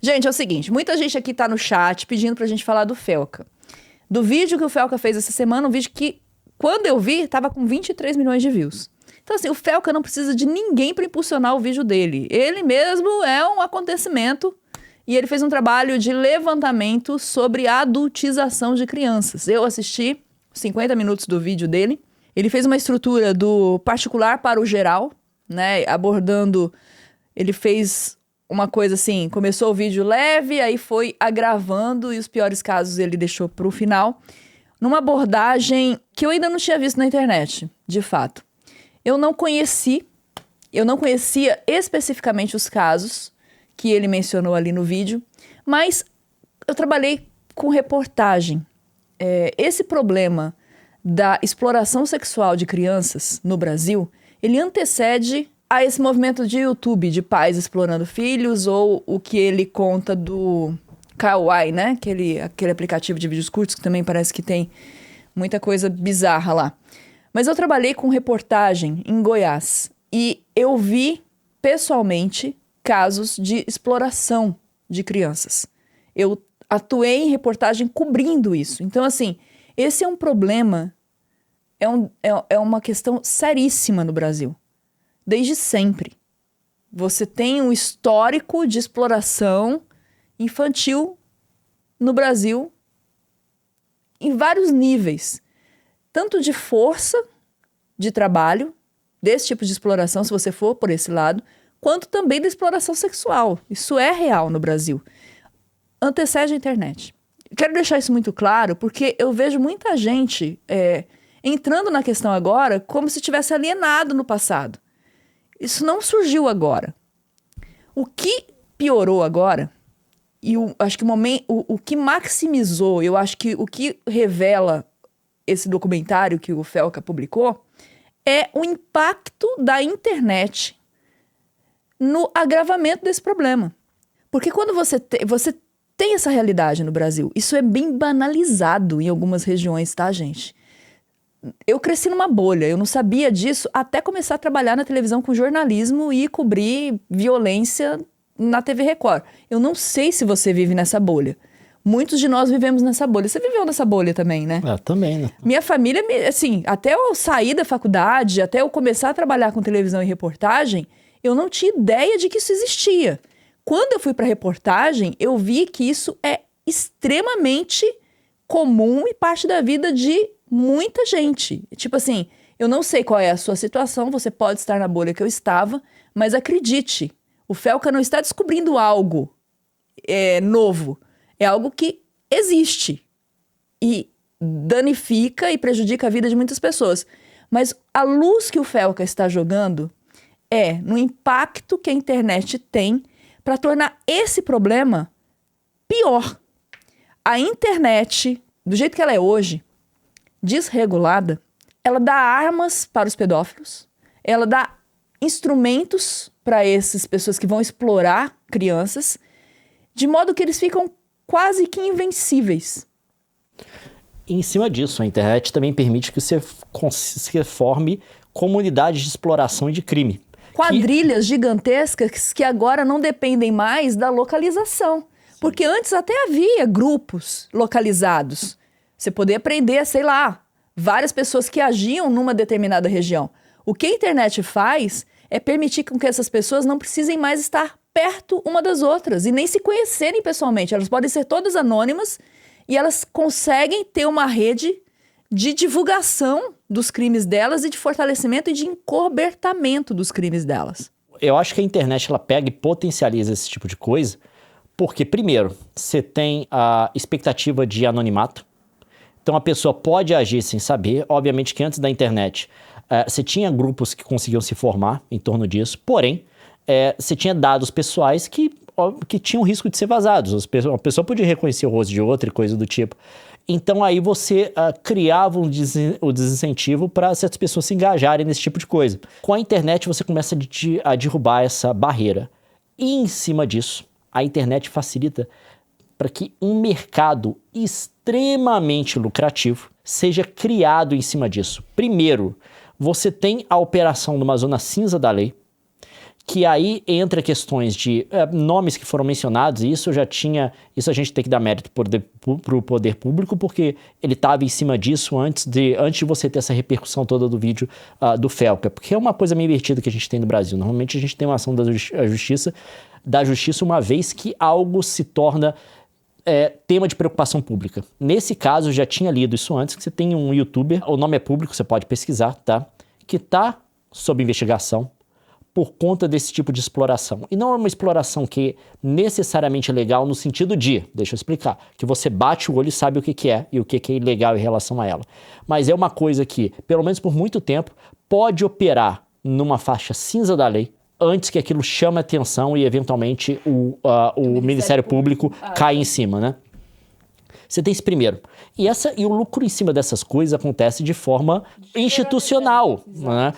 Gente, é o seguinte, muita gente aqui tá no chat pedindo pra gente falar do Felca. Do vídeo que o Felca fez essa semana, um vídeo que, quando eu vi, tava com 23 milhões de views. Então, assim, o Felca não precisa de ninguém pra impulsionar o vídeo dele. Ele mesmo é um acontecimento e ele fez um trabalho de levantamento sobre a adultização de crianças. Eu assisti 50 minutos do vídeo dele. Ele fez uma estrutura do particular para o geral, né, abordando... Ele fez uma coisa assim, começou o vídeo leve, aí foi agravando e os piores casos ele deixou pro final. Numa abordagem que eu ainda não tinha visto na internet, de fato. Eu não conhecia especificamente os casos que ele mencionou ali no vídeo, mas eu trabalhei com reportagem. Esse problema da exploração sexual de crianças no Brasil, ele antecede a esse movimento de YouTube, de pais explorando filhos, ou o que ele conta do Kawaii, né? Aquele aplicativo de vídeos curtos que também parece que tem muita coisa bizarra lá. Mas eu trabalhei com reportagem em Goiás e eu vi, pessoalmente, casos de exploração de crianças. Eu atuei em reportagem cobrindo isso. Então, assim, esse é um problema, é uma questão seríssima no Brasil. Desde sempre. Você tem um histórico de exploração infantil no Brasil em vários níveis. Tanto de força de trabalho, desse tipo de exploração, se você for por esse lado, quanto também da exploração sexual. Isso é real no Brasil. Antecede a internet. Quero deixar isso muito claro, porque eu vejo muita gente entrando na questão agora como se tivesse alienado no passado. Isso não surgiu agora. O que piorou agora, e acho que o que maximizou, eu acho que o que revela esse documentário que o Felca publicou, é o impacto da internet no agravamento desse problema. Porque quando você tem essa realidade no Brasil, isso é bem banalizado em algumas regiões, tá, gente? Eu cresci numa bolha, eu não sabia disso até começar a trabalhar na televisão com jornalismo e cobrir violência na TV Record. Eu não sei se você vive nessa bolha. Muitos de nós vivemos nessa bolha. Você viveu nessa bolha também, né? Também, né? Minha família, assim, até eu sair da faculdade, até eu começar a trabalhar com televisão e reportagem, eu não tinha ideia de que isso existia. Quando eu fui para reportagem, eu vi que isso é extremamente comum e parte da vida de muita gente. Tipo assim, eu não sei qual é a sua situação, você pode estar na bolha que eu estava, mas acredite, o Felca não está descobrindo algo novo. É algo que existe e danifica e prejudica a vida de muitas pessoas. Mas a luz que o Felca está jogando é no impacto que a internet tem para tornar esse problema pior. A internet, do jeito que ela é hoje, desregulada, ela dá armas para os pedófilos, ela dá instrumentos para essas pessoas que vão explorar crianças, de modo que eles ficam quase que invencíveis. Em cima disso, a internet também permite que você forme comunidades de exploração e de crime. Quadrilhas gigantescas que agora não dependem mais da localização. Porque antes até havia grupos localizados. Você podia prender, sei lá, várias pessoas que agiam numa determinada região. O que a internet faz é permitir que essas pessoas não precisem mais estar perto uma das outras e nem se conhecerem pessoalmente. Elas podem ser todas anônimas e elas conseguem ter uma rede de divulgação dos crimes delas e de fortalecimento e de encobertamento dos crimes delas. Eu acho que a internet ela pega e potencializa esse tipo de coisa porque, primeiro, você tem a expectativa de anonimato. Então a pessoa pode agir sem saber. Obviamente que antes da internet você tinha grupos que conseguiam se formar em torno disso, porém você tinha dados pessoais que tinham risco de ser vazados. Uma pessoa podia reconhecer o rosto de outra e coisa do tipo. Então aí você criava o desincentivo para certas pessoas se engajarem nesse tipo de coisa. Com a internet você começa a derrubar essa barreira. E em cima disso, a internet facilita para que um mercado extremamente lucrativo seja criado em cima disso. Primeiro, você tem a operação numa zona cinza da lei, que aí entra questões de nomes que foram mencionados, e isso a gente tem que dar mérito para o poder público, porque ele estava em cima disso antes de você ter essa repercussão toda do vídeo do Felca, porque é uma coisa meio invertida que a gente tem no Brasil. Normalmente a gente tem uma ação da justiça uma vez que algo se torna tema de preocupação pública. Nesse caso, eu já tinha lido isso antes, que você tem um youtuber, o nome é público, você pode pesquisar, tá? Que está sob investigação por conta desse tipo de exploração. E não é uma exploração que necessariamente é legal no sentido de, deixa eu explicar, que você bate o olho e sabe o que é e o que é ilegal em relação a ela. Mas é uma coisa que, pelo menos por muito tempo, pode operar numa faixa cinza da lei antes que aquilo chame a atenção e, eventualmente, o Ministério Público caia em cima, né? Você tem isso primeiro. E o lucro em cima dessas coisas acontece de forma institucional. Né?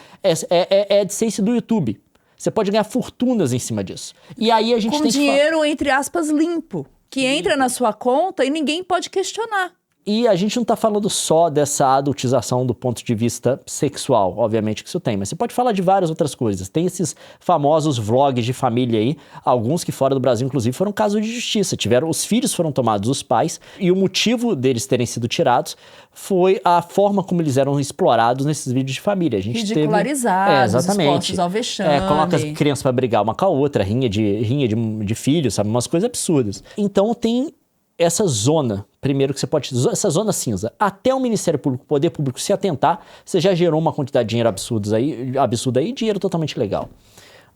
É AdSense do YouTube. Você pode ganhar fortunas em cima disso. E aí a gente com tem dinheiro, entre aspas, limpo. Que entra na sua conta e ninguém pode questionar. E a gente não está falando só dessa adultização do ponto de vista sexual, obviamente que isso tem, mas você pode falar de várias outras coisas. Tem esses famosos vlogs de família aí, alguns que fora do Brasil, inclusive, foram casos de justiça. Os filhos foram tomados dos pais, e o motivo deles terem sido tirados foi a forma como eles eram explorados nesses vídeos de família. A gente ridicularizados, expostos ao vexame. Coloca as crianças para brigar uma com a outra, rinha de filhos, sabe? Umas coisas absurdas. Então tem essa zona, primeiro que você pode... Essa zona cinza, até o Ministério Público, o Poder Público se atentar, você já gerou uma quantidade de dinheiro absurda aí, dinheiro totalmente legal,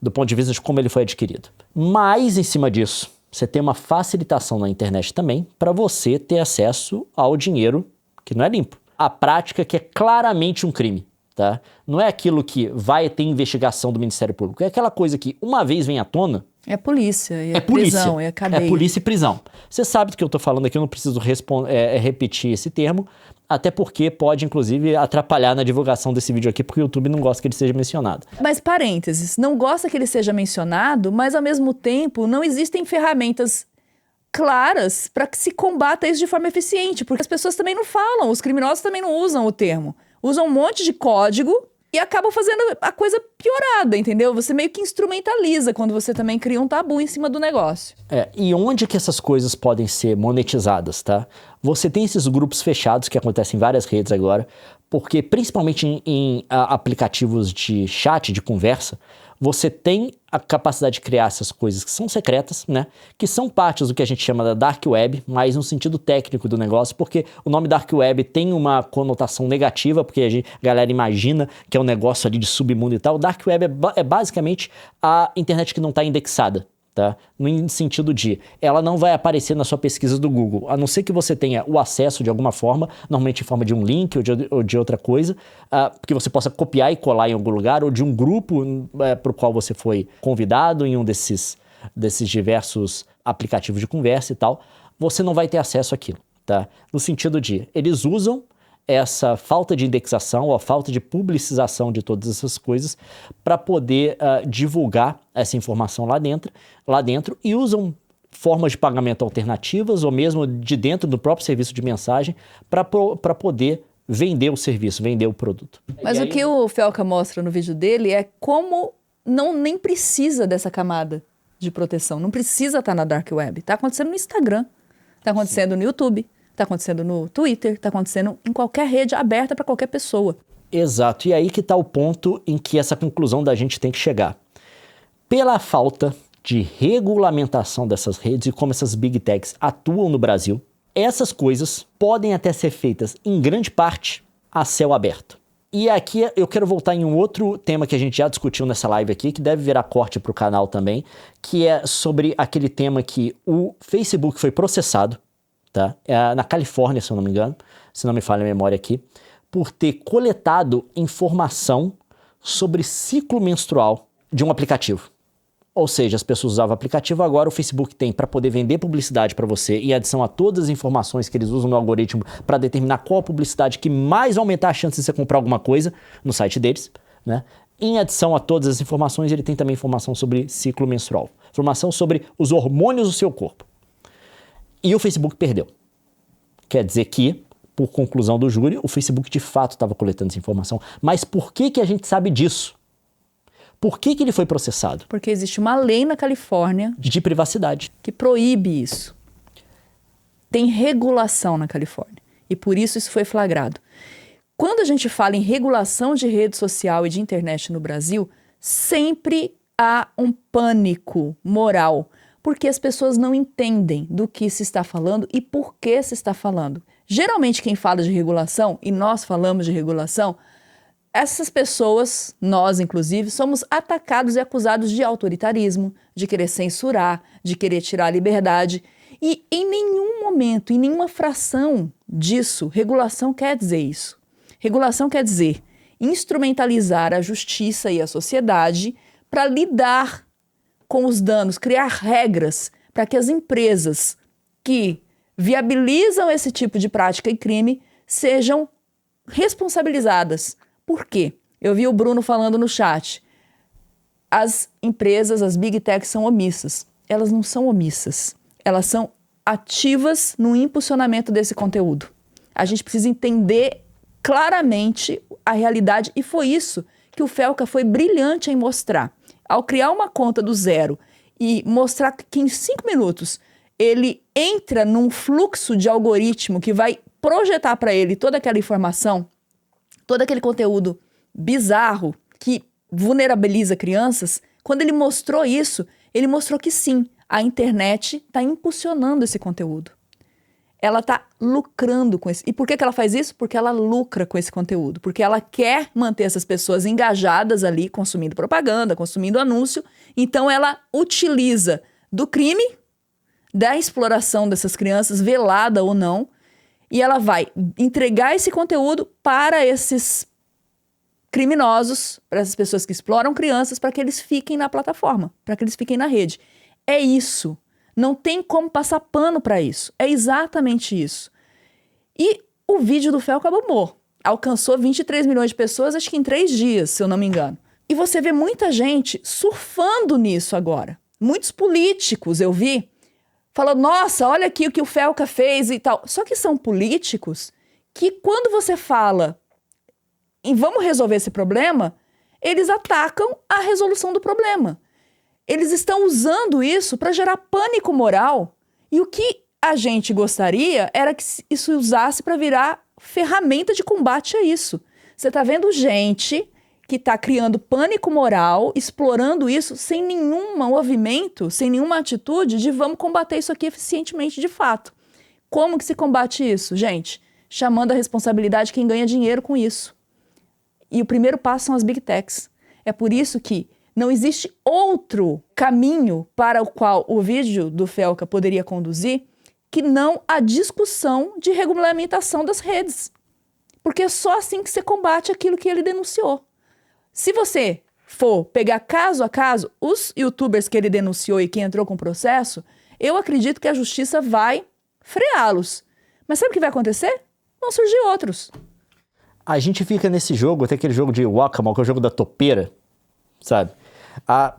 do ponto de vista de como ele foi adquirido. Mas, em cima disso, você tem uma facilitação na internet também para você ter acesso ao dinheiro que não é limpo. A prática que é claramente um crime, tá? Não é aquilo que vai ter investigação do Ministério Público, é aquela coisa que, uma vez vem à tona, é polícia, é prisão, é cadeia. É polícia e prisão. Você sabe do que eu tô falando aqui, eu não preciso repetir esse termo, até porque pode, inclusive, atrapalhar na divulgação desse vídeo aqui, porque o YouTube não gosta que ele seja mencionado. Mas, parênteses, não gosta que ele seja mencionado, mas, ao mesmo tempo, não existem ferramentas claras para que se combata isso de forma eficiente, porque as pessoas também não falam, os criminosos também não usam o termo. Usam um monte de código e acabam fazendo a coisa piorada, entendeu? Você meio que instrumentaliza quando você também cria um tabu em cima do negócio. E onde que essas coisas podem ser monetizadas, tá? Você tem esses grupos fechados que acontecem em várias redes agora, porque principalmente em aplicativos de chat, de conversa, você tem a capacidade de criar essas coisas que são secretas, né? Que são partes do que a gente chama da Dark Web, mas no sentido técnico do negócio, porque o nome Dark Web tem uma conotação negativa, porque a galera imagina que é um negócio ali de submundo e tal. Dark Web é basicamente a internet que não está indexada, tá? No sentido de, ela não vai aparecer na sua pesquisa do Google, a não ser que você tenha o acesso de alguma forma, normalmente em forma de um link ou de outra coisa, que você possa copiar e colar em algum lugar, ou de um grupo para o qual você foi convidado em um desses diversos aplicativos de conversa e tal, você não vai ter acesso àquilo, tá? No sentido de, eles usam essa falta de indexação ou a falta de publicização de todas essas coisas para poder divulgar essa informação lá dentro e usam formas de pagamento alternativas ou mesmo de dentro do próprio serviço de mensagem para poder vender o serviço, vender o produto. Mas o que o Felca mostra no vídeo dele é como nem precisa dessa camada de proteção, não precisa estar na Dark Web. Está acontecendo no Instagram, está acontecendo no YouTube, está acontecendo no Twitter, está acontecendo em qualquer rede aberta para qualquer pessoa. Exato, e aí que está o ponto em que essa conclusão da gente tem que chegar. Pela falta de regulamentação dessas redes e como essas big techs atuam no Brasil, essas coisas podem até ser feitas, em grande parte, a céu aberto. E aqui eu quero voltar em um outro tema que a gente já discutiu nessa live aqui, que deve virar corte para o canal também, que é sobre aquele tema que o Facebook foi processado, tá? Na Califórnia, se eu não me engano, se não me falha a memória aqui, por ter coletado informação sobre ciclo menstrual de um aplicativo. Ou seja, as pessoas usavam o aplicativo, agora o Facebook tem para poder vender publicidade para você, em adição a todas as informações que eles usam no algoritmo para determinar qual a publicidade que mais vai aumentar a chance de você comprar alguma coisa no site deles, né? Em adição a todas as informações, ele tem também informação sobre ciclo menstrual, informação sobre os hormônios do seu corpo. E o Facebook perdeu. Quer dizer que, por conclusão do júri, o Facebook de fato estava coletando essa informação. Mas por que a gente sabe disso? Por que ele foi processado? Porque existe uma lei na Califórnia De privacidade. que proíbe isso. Tem regulação na Califórnia. E por isso foi flagrado. Quando a gente fala em regulação de rede social e de internet no Brasil, sempre há um pânico moral, porque as pessoas não entendem do que se está falando e por que se está falando. Geralmente quem fala de regulação, e nós falamos de regulação, essas pessoas, nós inclusive, somos atacados e acusados de autoritarismo, de querer censurar, de querer tirar a liberdade. E em nenhum momento, em nenhuma fração disso, regulação quer dizer isso. Regulação quer dizer instrumentalizar a justiça e a sociedade para lidar com os danos, criar regras para que as empresas que viabilizam esse tipo de prática e crime sejam responsabilizadas. Por quê? Eu vi o Bruno falando no chat. As empresas, as big techs são omissas. Elas não são omissas. Elas são ativas no impulsionamento desse conteúdo. A gente precisa entender claramente a realidade e foi isso que o Felca foi brilhante em mostrar. Ao criar uma conta do zero e mostrar que em 5 minutos ele entra num fluxo de algoritmo que vai projetar para ele toda aquela informação, todo aquele conteúdo bizarro que vulnerabiliza crianças, quando ele mostrou isso, ele mostrou que sim, a internet está impulsionando esse conteúdo. Ela está lucrando com esse... E por que ela faz isso? Porque ela lucra com esse conteúdo. Porque ela quer manter essas pessoas engajadas ali, consumindo propaganda, consumindo anúncio. Então ela utiliza do crime, da exploração dessas crianças, velada ou não, e ela vai entregar esse conteúdo para esses criminosos, para essas pessoas que exploram crianças, para que eles fiquem na plataforma, para que eles fiquem na rede. É isso. Não tem como passar pano para isso. É exatamente isso. E o vídeo do Felca bombou. Alcançou 23 milhões de pessoas, acho que em 3 dias, se eu não me engano. E você vê muita gente surfando nisso agora. Muitos políticos, eu vi, falando, nossa, olha aqui o que o Felca fez e tal. Só que são políticos que quando você fala em vamos resolver esse problema, eles atacam a resolução do problema. Eles estão usando isso para gerar pânico moral. E o que a gente gostaria era que isso usasse para virar ferramenta de combate a isso. Você está vendo gente que está criando pânico moral, explorando isso sem nenhum movimento, sem nenhuma atitude de vamos combater isso aqui eficientemente de fato. Como que se combate isso, gente? Chamando a responsabilidade quem ganha dinheiro com isso. E o primeiro passo são as big techs. É por isso que não existe outro caminho para o qual o vídeo do Felca poderia conduzir que não a discussão de regulamentação das redes. Porque é só assim que você combate aquilo que ele denunciou. Se você for pegar caso a caso, os youtubers que ele denunciou e que entrou com processo, eu acredito que a justiça vai freá-los. Mas sabe o que vai acontecer? Vão surgir outros. A gente fica nesse jogo, tem aquele jogo de Whack-A-Mole, que é o jogo da topeira, sabe?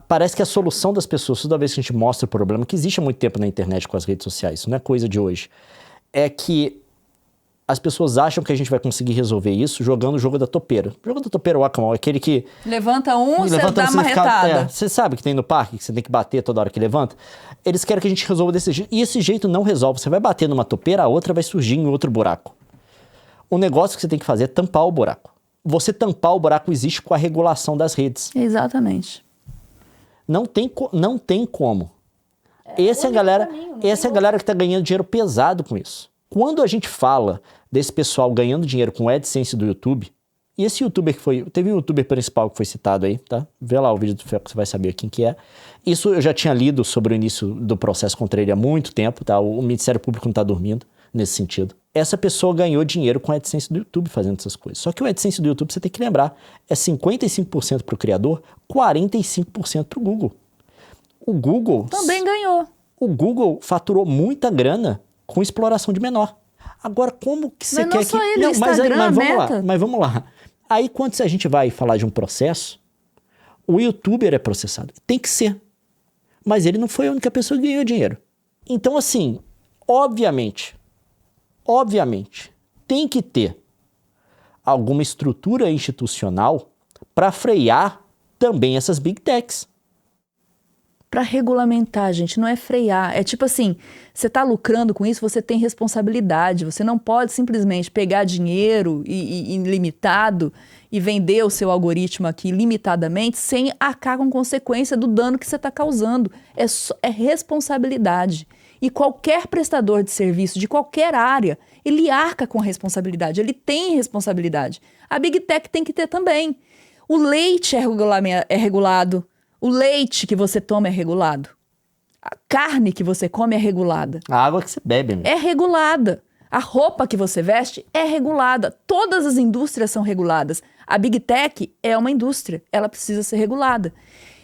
Parece que a solução das pessoas, toda vez que a gente mostra o problema, que existe há muito tempo na internet com as redes sociais, isso não é coisa de hoje, é que as pessoas acham que a gente vai conseguir resolver isso jogando o jogo da topeira. O jogo da topeira, o Whack-A-Mole, é aquele que... Levanta você dá uma retada. Você sabe que tem no parque, que você tem que bater toda hora que levanta? Eles querem que a gente resolva desse jeito, e esse jeito não resolve. Você vai bater numa topeira, a outra vai surgir em outro buraco. O negócio que você tem que fazer é tampar o buraco. Você tampar o buraco existe com a regulação das redes. Exatamente. Não tem como. Essa é a galera que está ganhando dinheiro pesado com isso. Quando a gente fala desse pessoal ganhando dinheiro com AdSense do YouTube, e esse youtuber que foi... Teve um youtuber principal que foi citado aí, tá? Vê lá o vídeo do Felca, você vai saber quem que é. Isso eu já tinha lido sobre o início do processo contra ele há muito tempo, tá? O Ministério Público não está dormindo nesse sentido. Essa pessoa ganhou dinheiro com a AdSense do YouTube fazendo essas coisas. Só que o AdSense do YouTube, você tem que lembrar, é 55% para o criador, 45% para o Google. O Google... Também ganhou. O Google faturou muita grana com exploração de menor. Agora, como que você quer que... Ele, não, mas vamos lá. Aí, quando a gente vai falar de um processo, o youtuber é processado. Tem que ser. Mas ele não foi a única pessoa que ganhou dinheiro. Então, assim, obviamente, tem que ter alguma estrutura institucional para frear também essas Big Techs. Para regulamentar, gente, não é frear. É tipo assim, você está lucrando com isso, você tem responsabilidade. Você não pode simplesmente pegar dinheiro ilimitado e vender o seu algoritmo aqui limitadamente sem arcar com consequência do dano que você está causando. É responsabilidade. E qualquer prestador de serviço de qualquer área, ele arca com a responsabilidade, ele tem responsabilidade. A Big Tech tem que ter também. O leite é regulado. O leite que você toma é regulado. A carne que você come é regulada. A água que você bebe, né? É regulada. A roupa que você veste é regulada. Todas as indústrias são reguladas. A Big Tech é uma indústria. Ela precisa ser regulada.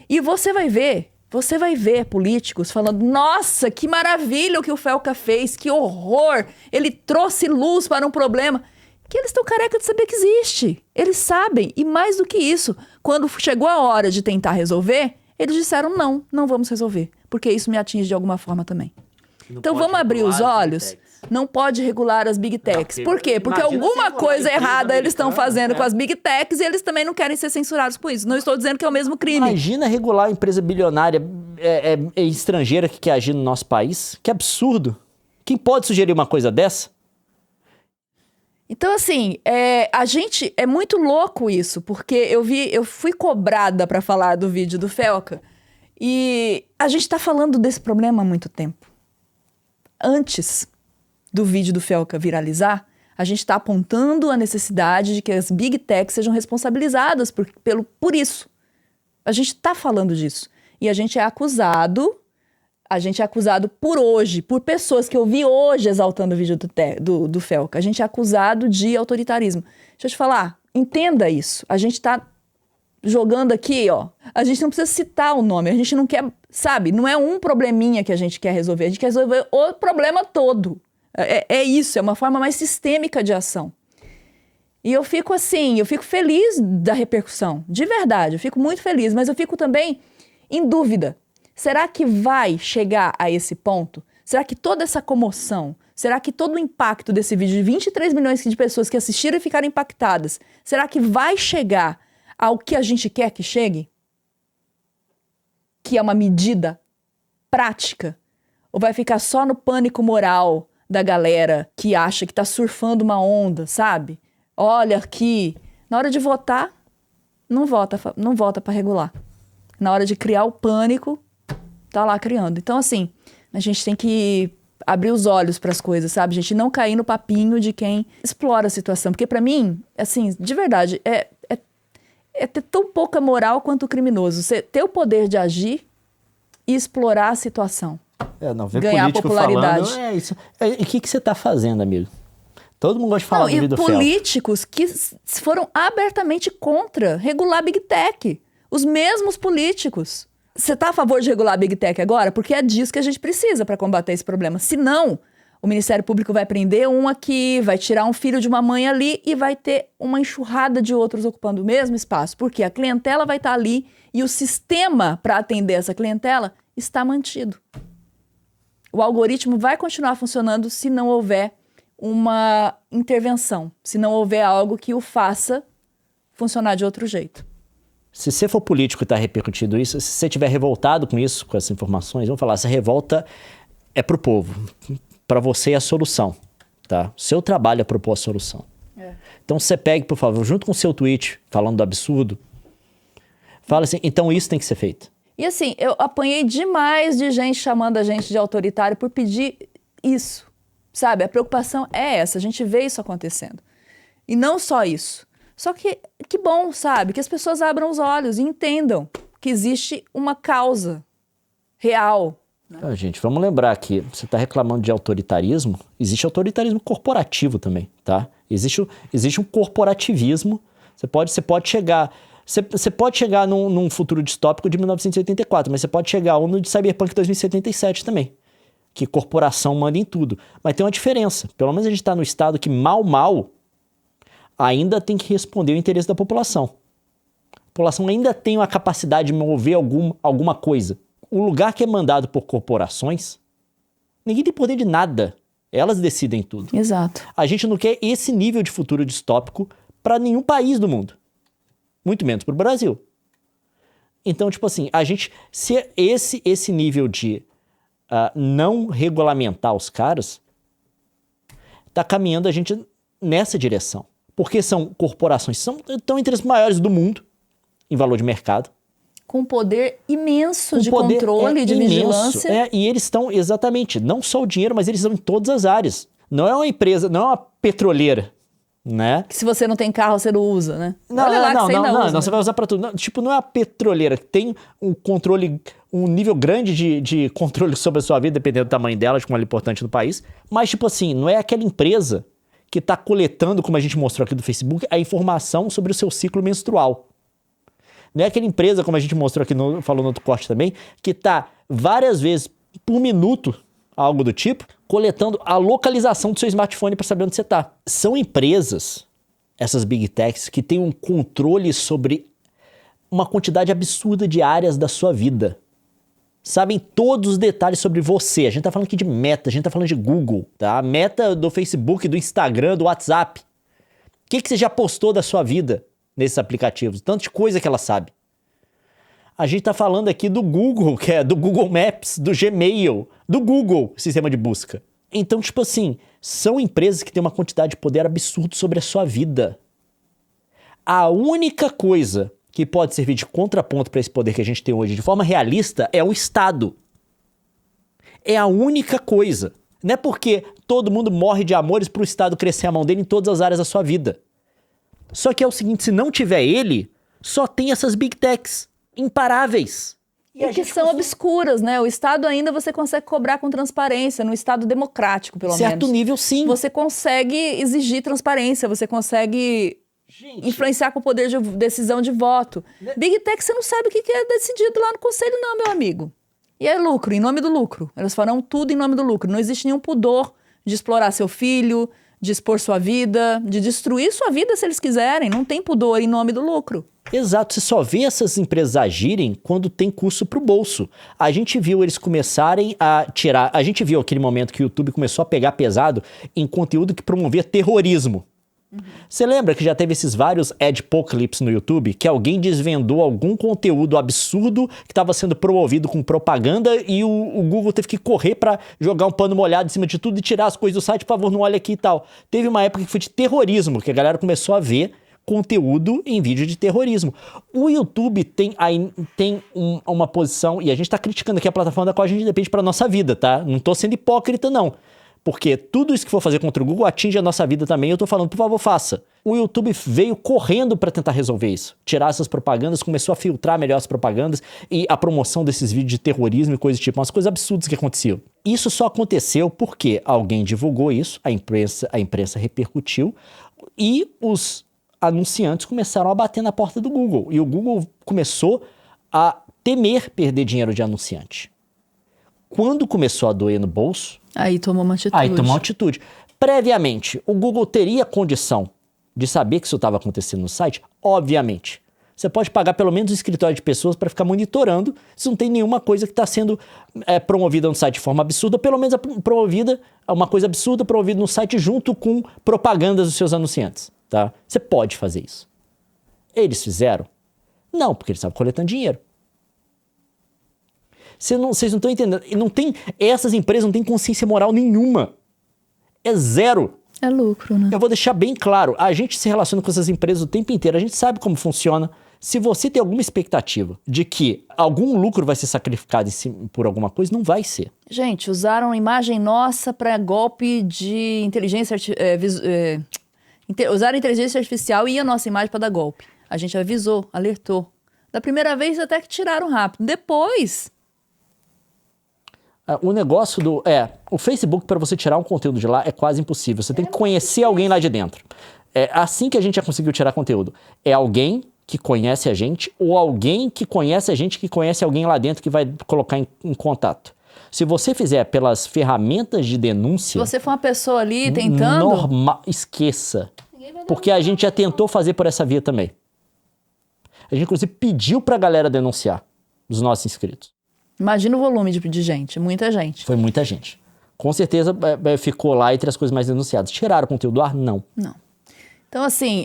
E você vai ver políticos falando, nossa, que maravilha o que o Felca fez, que horror. Ele trouxe luz para um problema que eles estão careca de saber que existe. Eles sabem. E mais do que isso, quando chegou a hora de tentar resolver, eles disseram não vamos resolver. Porque isso me atinge de alguma forma também. Então vamos abrir os olhos. Não pode regular as Big Techs. Por quê? Porque alguma coisa errada eles estão fazendo com as Big Techs e eles também não querem ser censurados por isso. Não estou dizendo que é o mesmo crime. Imagina regular a empresa bilionária estrangeira que quer agir no nosso país. Que absurdo. Quem pode sugerir uma coisa dessa? Então, assim, é muito louco isso, porque eu fui cobrada para falar do vídeo do Felca e a gente tá falando desse problema há muito tempo. Antes do vídeo do Felca viralizar, a gente tá apontando a necessidade de que as Big Techs sejam responsabilizadas por isso. A gente tá falando disso. E a gente é acusado por pessoas que eu vi hoje exaltando o vídeo do Felca. A gente é acusado de autoritarismo. Deixa eu te falar, entenda isso. A gente tá jogando aqui, ó. A gente não precisa citar o nome, a gente não quer, sabe? Não é um probleminha que a gente quer resolver, a gente quer resolver o problema todo. É isso, é uma forma mais sistêmica de ação. E eu fico feliz da repercussão, de verdade, eu fico muito feliz, mas eu fico também em dúvida. Será que vai chegar a esse ponto? Será que toda essa comoção, será que todo o impacto desse vídeo de 23 milhões de pessoas que assistiram e ficaram impactadas, será que vai chegar ao que a gente quer que chegue? Que é uma medida prática? Ou vai ficar só no pânico moral da galera que acha que tá surfando uma onda, sabe? Olha aqui, na hora de votar, não vota para regular. Na hora de criar o pânico, tá lá criando. Então, assim, a gente tem que abrir os olhos para as coisas, sabe? A gente não cair no papinho de quem explora a situação. Porque para mim, assim, de verdade, é ter tão pouca moral quanto o criminoso. Você ter o poder de agir e explorar a situação. Ganhar popularidade. Falando, isso. E o que você tá fazendo, amigo? Todo mundo gosta de falar do vídeo do Felca. Políticos que foram abertamente contra regular Big Tech. Os mesmos políticos. Você está a favor de regular a Big Tech agora? Porque é disso que a gente precisa para combater esse problema. Se não, o Ministério Público vai prender um aqui, vai tirar um filho de uma mãe ali e vai ter uma enxurrada de outros ocupando o mesmo espaço. Porque a clientela vai estar ali e o sistema para atender essa clientela está mantido. O algoritmo vai continuar funcionando se não houver uma intervenção, se não houver algo que o faça funcionar de outro jeito. Se você for político e está repercutindo isso, se você estiver revoltado com isso, com essas informações, vamos falar, essa revolta é pro povo. Para você é a solução, tá? O seu trabalho é propor a solução. Então você pegue, por favor, junto com o seu tweet, falando do absurdo, fala assim, então isso tem que ser feito. E assim, eu apanhei demais de gente chamando a gente de autoritário por pedir isso, sabe? A preocupação é essa, a gente vê isso acontecendo. E não só isso. Só que bom, sabe? Que as pessoas abram os olhos e entendam que existe uma causa real. Né? Gente, vamos lembrar que você está reclamando de autoritarismo, existe autoritarismo corporativo também, tá? Existe um corporativismo, você pode chegar num futuro distópico de 1984, mas você pode chegar a um de Cyberpunk 2077 também, que corporação manda em tudo. Mas tem uma diferença, pelo menos a gente está no estado que mal ainda tem que responder o interesse da população. A população ainda tem uma capacidade de mover alguma coisa. O lugar que é mandado por corporações, ninguém tem poder de nada. Elas decidem tudo. Exato. A gente não quer esse nível de futuro distópico para nenhum país do mundo. Muito menos para o Brasil. Então, tipo assim, se esse nível de não regulamentar os caras, tá caminhando a gente nessa direção. Porque são corporações, estão entre as maiores do mundo em valor de mercado. Com poder imenso de controle, de vigilância. E eles estão, exatamente, não só o dinheiro, mas eles estão em todas as áreas. Não é uma empresa, não é uma petroleira, né? Que se você não tem carro, você não usa, né? Não, você vai usar pra tudo. Não é a petroleira, que tem um nível grande de controle sobre a sua vida, dependendo do tamanho dela, de como ela é importante no país. Mas, tipo assim, não é aquela empresa que tá coletando, como a gente mostrou aqui do Facebook, a informação sobre o seu ciclo menstrual. Não é aquela empresa, como a gente mostrou aqui, falou no outro corte também, que tá várias vezes por minuto, algo do tipo, coletando a localização do seu smartphone para saber onde você tá. São empresas, essas big techs, que têm um controle sobre uma quantidade absurda de áreas da sua vida. Sabem todos os detalhes sobre você. A gente tá falando aqui de Meta, a gente tá falando de Google, tá? A Meta do Facebook, do Instagram, do WhatsApp. O que você já postou da sua vida nesses aplicativos? Tanta coisa que ela sabe. A gente tá falando aqui do Google, que é do Google Maps, do Gmail, do Google, sistema de busca. Então, tipo assim, são empresas que têm uma quantidade de poder absurdo sobre a sua vida. A única coisa que pode servir de contraponto para esse poder que a gente tem hoje de forma realista é o Estado. É a única coisa. Não é porque todo mundo morre de amores para o Estado crescer a mão dele em todas as áreas da sua vida. Só que é o seguinte, se não tiver ele, só tem essas big techs imparáveis. E que são obscuras, né? O Estado ainda você consegue cobrar com transparência, no Estado democrático, pelo menos. Certo nível, sim. Você consegue exigir transparência, você consegue influenciar com o poder de decisão de voto. Big Tech, você não sabe o que é decidido lá no conselho, não, meu amigo. E é lucro, em nome do lucro. Eles farão tudo em nome do lucro. Não existe nenhum pudor de explorar seu filho, de expor sua vida, de destruir sua vida se eles quiserem. Não tem pudor em nome do lucro. Exato, você só vê essas empresas agirem quando tem custo pro bolso. A gente viu eles começarem a tirar... A gente viu aquele momento que o YouTube começou a pegar pesado em conteúdo que promovia terrorismo. Você lembra que já teve esses vários adpocalypse no YouTube, que alguém desvendou algum conteúdo absurdo que estava sendo promovido com propaganda e o Google teve que correr para jogar um pano molhado em cima de tudo e tirar as coisas do site, por favor, não olha aqui e tal. Teve uma época que foi de terrorismo, que a galera começou a ver conteúdo em vídeo de terrorismo. O YouTube tem uma posição, e a gente tá criticando aqui a plataforma da qual a gente depende pra nossa vida, tá? Não tô sendo hipócrita, não. Porque tudo isso que for fazer contra o Google atinge a nossa vida também. Eu tô falando, por favor, faça. O YouTube veio correndo para tentar resolver isso. Tirar essas propagandas, começou a filtrar melhor as propagandas e a promoção desses vídeos de terrorismo e coisas do tipo. Umas coisas absurdas que aconteciam. Isso só aconteceu porque alguém divulgou isso, a imprensa repercutiu e os anunciantes começaram a bater na porta do Google. E o Google começou a temer perder dinheiro de anunciante. Quando começou a doer no bolso... Aí tomou uma atitude. Previamente, o Google teria condição de saber que isso estava acontecendo no site? Obviamente. Você pode pagar pelo menos um escritório de pessoas para ficar monitorando se não tem nenhuma coisa que está sendo promovida no site de forma absurda, ou pelo menos uma coisa absurda promovida no site junto com propagandas dos seus anunciantes. Tá? Você pode fazer isso. Eles fizeram? Não, porque eles estavam coletando dinheiro. Vocês não estão entendendo. Essas empresas não têm consciência moral nenhuma. É zero. É lucro, né? Eu vou deixar bem claro. A gente se relaciona com essas empresas o tempo inteiro. A gente sabe como funciona. Se você tem alguma expectativa de que algum lucro vai ser sacrificado por alguma coisa, não vai ser. Gente, usaram a imagem nossa para golpe de inteligência usaram a inteligência artificial e a nossa imagem para dar golpe. A gente avisou, alertou. Da primeira vez até que tiraram rápido. Depois... O negócio o Facebook, para você tirar um conteúdo de lá, é quase impossível. Você tem que conhecer alguém lá de dentro. É assim que a gente já conseguiu tirar conteúdo. É alguém que conhece a gente ou alguém que conhece a gente que conhece alguém lá dentro que vai colocar em contato. Se você fizer pelas ferramentas de denúncia... Se você for uma pessoa ali tentando... Esqueça. Porque a gente já tentou fazer por essa via também. A gente, inclusive, pediu pra galera denunciar os nossos inscritos. Imagina o volume de gente, muita gente. Foi muita gente. Com certeza ficou lá entre as coisas mais denunciadas. Tiraram o conteúdo do ar? Não. Não. Então, assim,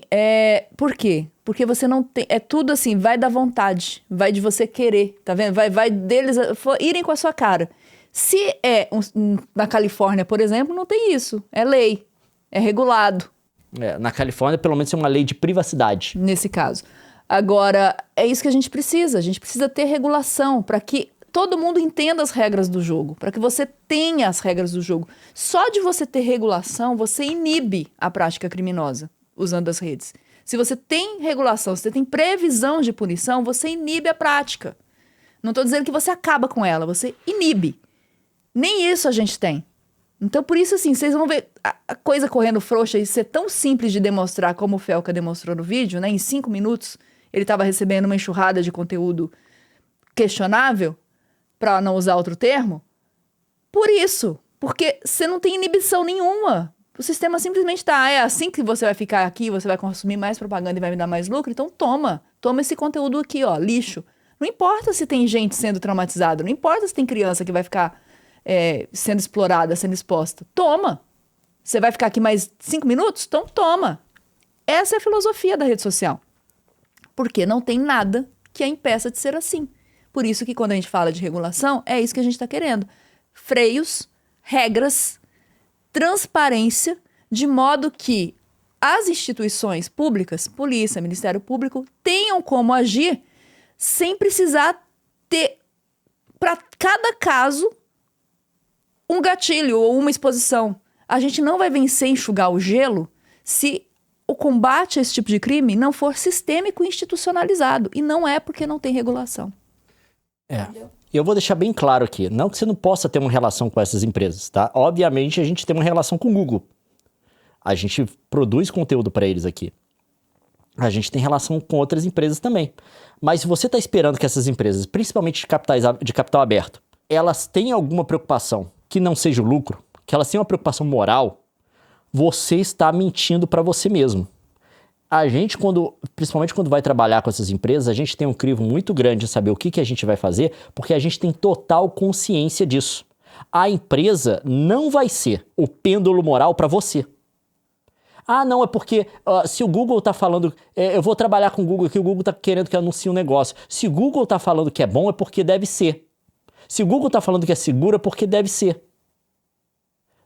por quê? Porque você não tem... É tudo assim, vai da vontade, vai de você querer, tá vendo? Vai deles irem com a sua cara. Se na Califórnia, por exemplo, não tem isso. É lei, é regulado. Na Califórnia, pelo menos, é uma lei de privacidade. Nesse caso. Agora, é isso que a gente precisa. A gente precisa ter regulação para que todo mundo entenda as regras do jogo, para que você tenha as regras do jogo. Só de você ter regulação, você inibe a prática criminosa usando as redes. Se você tem regulação, se você tem previsão de punição, você inibe a prática. Não estou dizendo que você acaba com ela, você inibe. Nem isso a gente tem. Então, por isso, assim, vocês vão ver a coisa correndo frouxa e ser tão simples de demonstrar como o Felca demonstrou no vídeo, né? Em 5 minutos, ele estava recebendo uma enxurrada de conteúdo questionável, para não usar outro termo. Por isso. Porque você não tem inibição nenhuma. O sistema simplesmente é assim que você vai ficar aqui, você vai consumir mais propaganda e vai me dar mais lucro, então toma esse conteúdo aqui, ó, lixo. Não importa se tem gente sendo traumatizada, não importa se tem criança que vai ficar sendo explorada, sendo exposta. Toma! Você vai ficar aqui mais 5 minutos? Então toma! Essa é a filosofia da rede social. Porque não tem nada que a impeça de ser assim. Por isso que quando a gente fala de regulação, é isso que a gente está querendo. Freios, regras, transparência, de modo que as instituições públicas, polícia, Ministério Público, tenham como agir sem precisar ter, para cada caso, um gatilho ou uma exposição. A gente não vai vencer e enxugar o gelo se o combate a esse tipo de crime não for sistêmico e institucionalizado. E não é porque não tem regulação. Eu vou deixar bem claro aqui, não que você não possa ter uma relação com essas empresas, tá? Obviamente a gente tem uma relação com o Google. A gente produz conteúdo para eles aqui. A gente tem relação com outras empresas também. Mas se você está esperando que essas empresas, principalmente de capital aberto, elas tenham alguma preocupação que não seja o lucro, que elas tenham uma preocupação moral, você está mentindo para você mesmo. A gente, principalmente quando vai trabalhar com essas empresas, a gente tem um crivo muito grande de saber o que a gente vai fazer, porque a gente tem total consciência disso. A empresa não vai ser o pêndulo moral para você. Ah, não, é porque se o Google está falando... eu vou trabalhar com o Google aqui, o Google está querendo que eu anuncie um negócio. Se o Google está falando que é bom, é porque deve ser. Se o Google está falando que é seguro, é porque deve ser.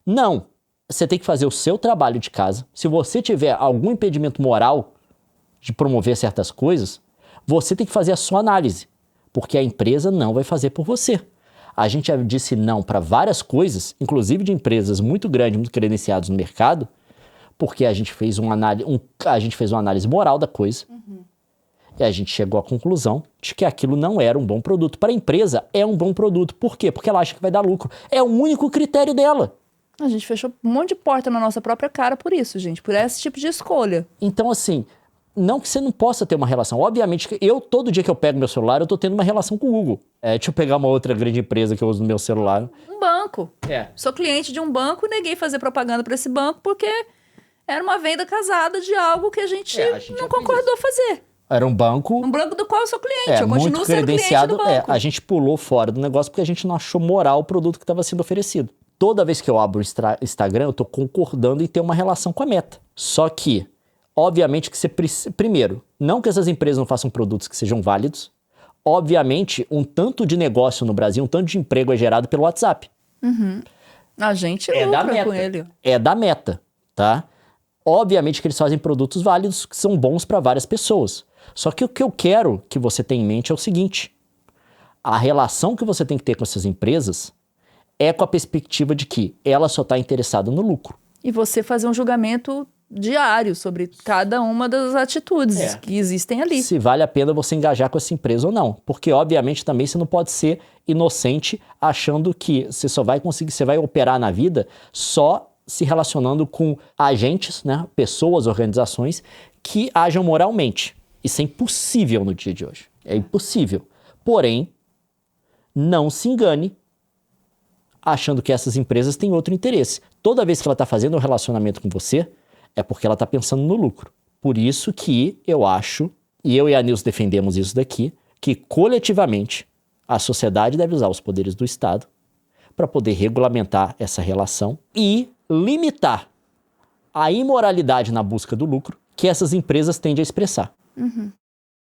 Não. Você tem que fazer o seu trabalho de casa. Se você tiver algum impedimento moral de promover certas coisas, você tem que fazer a sua análise, porque a empresa não vai fazer por você. A gente já disse não para várias coisas, inclusive de empresas muito grandes, muito credenciadas no mercado, porque a gente fez uma análise moral da coisa. E a gente chegou à conclusão de que aquilo não era um bom produto. Para a empresa, é um bom produto. Por quê? Porque ela acha que vai dar lucro. É o único critério dela. A gente fechou um monte de porta na nossa própria cara por isso, gente. Por esse tipo de escolha. Então, assim, não que você não possa ter uma relação. Obviamente, todo dia que eu pego meu celular, eu tô tendo uma relação com o Google. Deixa eu pegar uma outra grande empresa que eu uso no meu celular. Um banco. Sou cliente de um banco e neguei fazer propaganda para esse banco porque era uma venda casada de algo que a gente não concordou fazer. Era um banco... Um banco do qual eu sou cliente. Eu continuo muito sendo credenciado. Cliente do banco. A gente pulou fora do negócio porque a gente não achou moral o produto que estava sendo oferecido. Toda vez que eu abro o Instagram, eu estou concordando em ter uma relação com a Meta. Só que, obviamente, que você precisa... Primeiro, não que essas empresas não façam produtos que sejam válidos. Obviamente, um tanto de negócio no Brasil, um tanto de emprego é gerado pelo WhatsApp. A gente lucra com ele. É da Meta, tá? Obviamente que eles fazem produtos válidos que são bons para várias pessoas. Só que o que eu quero que você tenha em mente é o seguinte. A relação que você tem que ter com essas empresas é com a perspectiva de que ela só está interessada no lucro. E você fazer um julgamento diário sobre cada uma das atitudes que existem ali. Se vale a pena você engajar com essa empresa ou não. Porque, obviamente, também você não pode ser inocente achando que você só vai conseguir, você vai operar na vida só se relacionando com agentes, né, pessoas, organizações que ajam moralmente. Isso é impossível no dia de hoje. É impossível. Porém, não se engane achando que essas empresas têm outro interesse. Toda vez que ela está fazendo um relacionamento com você, é porque ela está pensando no lucro. Por isso que eu acho, e eu e a Nilce defendemos isso daqui, que coletivamente a sociedade deve usar os poderes do Estado para poder regulamentar essa relação e limitar a imoralidade na busca do lucro que essas empresas tendem a expressar.